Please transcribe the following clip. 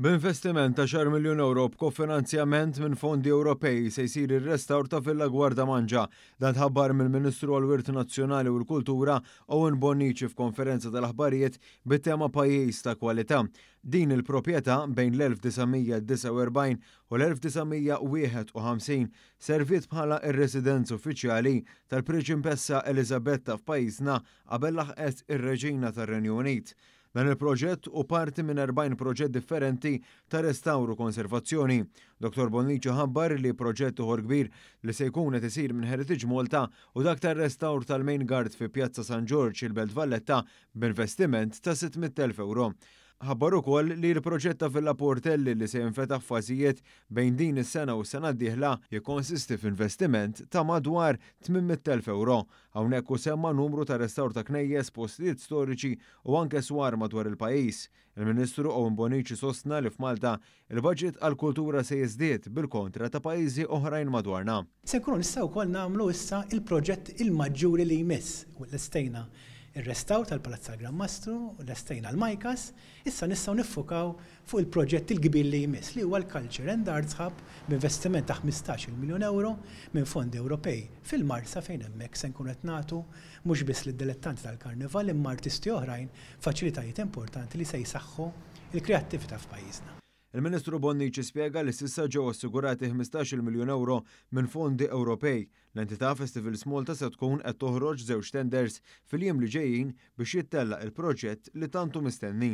B'investiment ta' xar miljun euro b'kofinanzjament minn fondi Ewropej se jsir ir-restawr ta' Villa Gwarda Manġa dan tħabbar mill-Ministru għall-Wirt Nazzjonali u l-Kultura Owen Bonnici f'konferenza tal-aħbarijiet bit-tema pajjiż ta' kwalità. Din il-proprjetà bejn l-1949 u l-1951 serviet bħala ir-residenza uffiċjali tal-Prinċipessa Elisabetta f'pajjiżna qabel laħqet ir-Reġina tar-Renju Unit. Dan il-proġett u parti minn 40 proġett differenti ta' restawru konservazzjoni. Dr. Bonnici ħabbar li proġett uħor kbir li se jkun qed isir minn Heritage Malta u dak tar-restawr tal-Main Guard fi Pjazza San George il-Belt Valletta b'investiment ta' 600,000 euro. Ħabbar ukoll li l-proġett ta' Villa Portelli li se jinfetaħ f'fażijiet bejn din is-sena u s-sena d-dieħla jikkonsisti f'investiment ta' madwar 800,000 euro. Hawnhekk semma numru ta' restawr ta' knejjes, postijiet storiċi u anke swar madwar il-pajjiż. Il-Ministru Owen Bonnici sostna li f'Malta il-budget għall-kultura se jiżdied bil-kontra ta' pajjiżi oħrajn madwarna. Se nkunu nistgħu wkoll nagħmlu issa il-proġett il-maġġuri li jmiss u l-istejna ir-restawr tal-Palazz Gran Mastru u l-estejna l-Majkas, issa nistgħu niffukaw fuq il-proġett il-kbir li jmiss li huwa l-Culture and Arts Hub b'investiment ta' 15 miljun euro minn fondi Ewropej fil-Marsa fejn hemmhekk se nkunu qed nagħtu mhux biss lid-dilettanti tal-Karnival imma artisti oħrajn faċilitajiet importanti li se jsaħħu il-kreattività f'pajjiżna. Il-Ministru Bonnici spjega li s'issa ġew assigurati 15 miljun euro minn fondi Ewropej. L-entità Festivals Malta se tkun qed toħroġ żewġ tenders fil-jiem li ġejjin biex jittellaq il-proġett li tantu mistenni.